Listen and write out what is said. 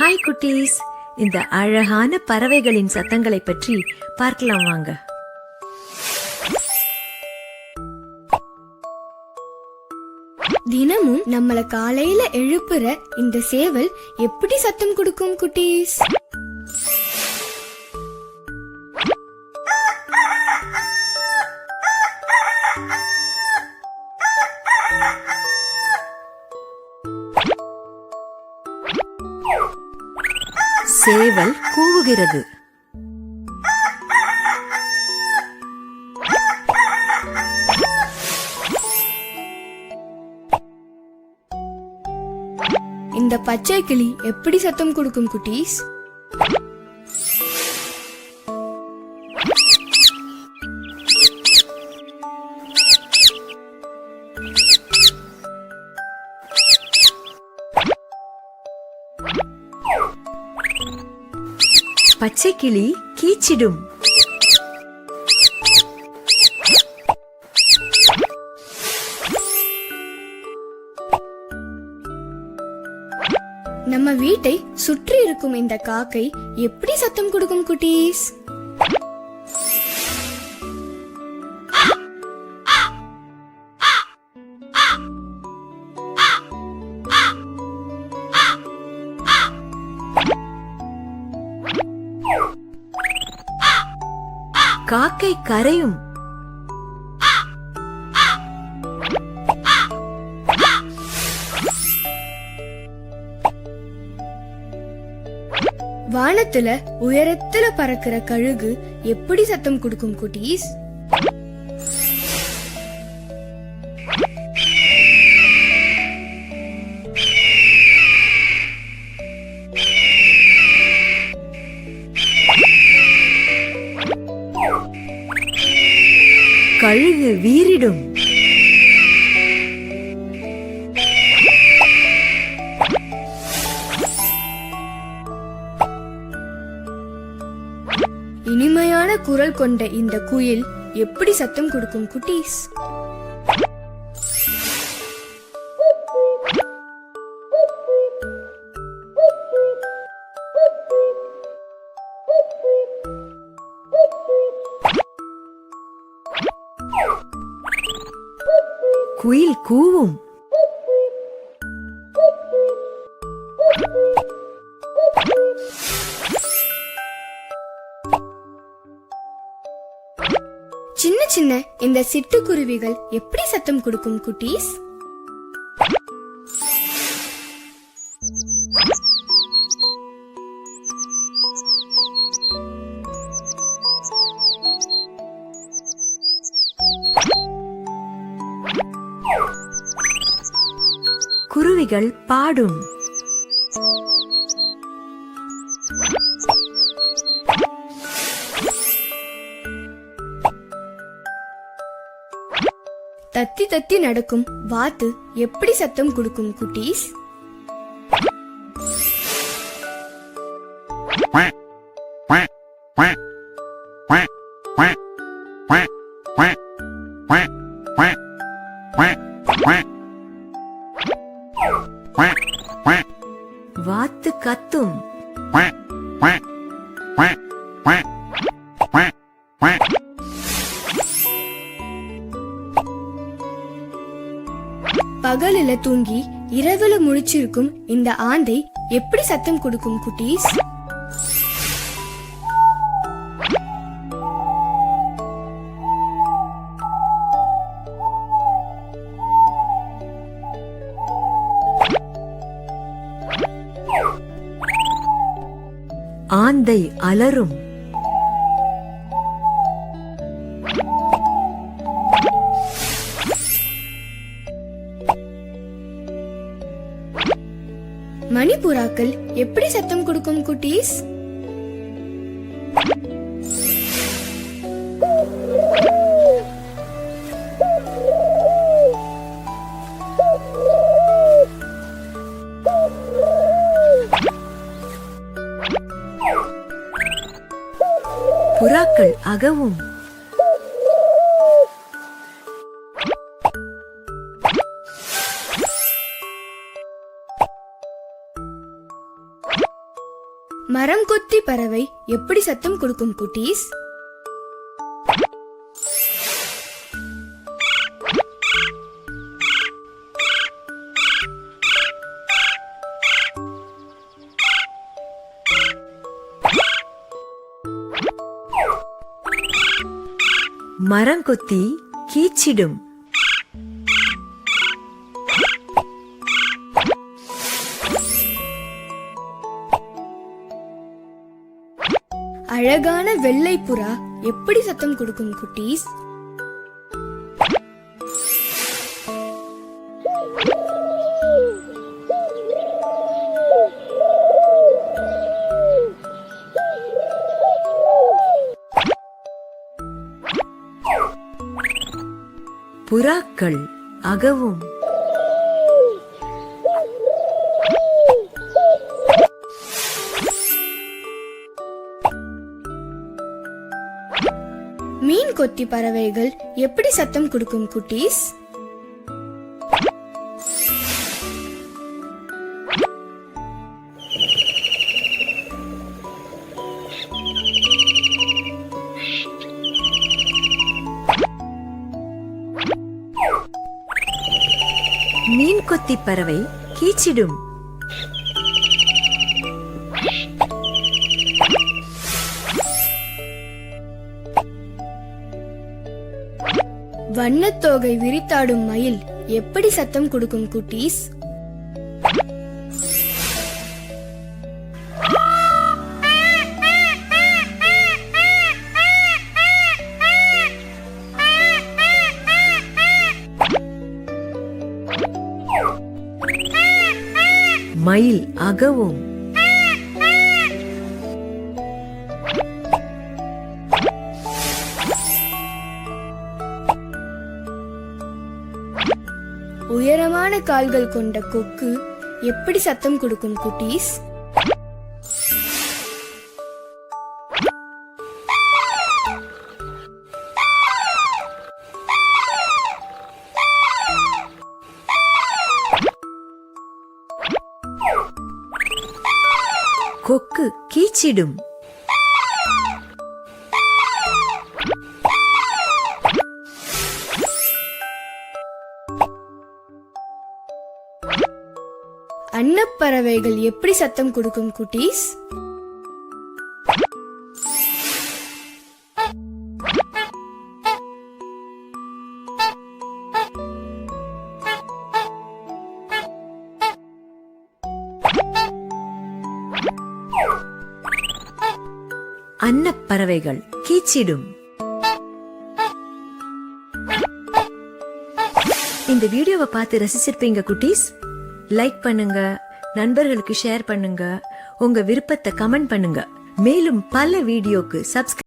Hi குட்டீஸ், இந்த அழகான பறவைகளின் சத்தங்களை பற்றி பார்க்கலாம் வாங்க. தினமும் நம்மள காலையில எழுப்புற இந்த சேவல் எப்படி சத்தம் கொடுக்கும் குட்டீஸ்? சேவல் கூவுகிறது. இந்த பச்சை கிளி எப்படி சத்தம் கொடுக்கும் குட்டீஸ்? பச்சை கிளி கீச்சிடும். நம்ம வீட்டை சுற்றி இருக்கும் இந்த காக்கை எப்படி சத்தம் கொடுக்கும் குட்டீஸ்? காக்கை கரையும். வானத்துல உயரத்துல பறக்கிற கழுகு எப்படி சத்தம் கொடுக்கும் குட்டீஸ்? கழுகு வீறிடும். இனிமையான குரல் கொண்ட இந்த குயில் எப்படி சத்தம் கொடுக்கும் குட்டீஸ்? குயில் கூவும். சின்ன சின்ன இந்த சிட்டுக்குருவிகள் எப்படி சத்தம் கொடுக்கும் குட்டீஸ்? குருவிகள் பாடும். தத்தி தத்தி நடக்கும் வாத்து எப்படி சத்தம் கொடுக்கும் குட்டீஸ்? வாத்து கத்தும். பகலில தூங்கி இரவுல முழிச்சிருக்கும் இந்த ஆந்தை எப்படி சத்தம் கொடுக்கும் குட்டீஸ்? ஆந்தை அலறும். மணிப்புறாக்கள் எப்படி சத்தம் கொடுக்கும் குட்டீஸ்? புறாக்கள் அகவும். மரம் கொத்தி பறவை எப்படி சத்தம் கொடுக்கும் குட்டீஸ்? மரங்கொத்தி கீச்சிடும். அழகான வெள்ளை புறா எப்படி சத்தம் கொடுக்கும் குட்டீஸ்? புறாக்கள் அகவும். மீன் கொத்தி பறவைகள் எப்படி சத்தம் கொடுக்கும் குட்டீஸ்? மீன் கொத்தி பறவை கீச்சிடும். வண்ணத்தோகை விரித்தாடும் மயில் எப்படி சத்தம் கொடுக்கும் குட்டீஸ்? மயில் அகவும். உயரமான கால்கள் கொண்ட கொக்கு எப்படி சத்தம் கொடுக்கும் குட்டீஸ்? கொக்கு கீச்சிடும். அன்னப்பறவைகள் எப்படி சத்தம் கொடுக்கும் குட்டீஸ்? அன்னப்பறவைகள் கீச்சிடும். இந்த வீடியோவை பார்த்து ரசிச்சிருப்பீங்க குட்டீஸ். லைக் பண்ணுங்க, நண்பர்களுக்கு ஷேர் பண்ணுங்க, உங்க விருப்பத்தை கமெண்ட் பண்ணுங்க. மேலும் பல வீடியோக்கு சப்ஸ்கிரைப்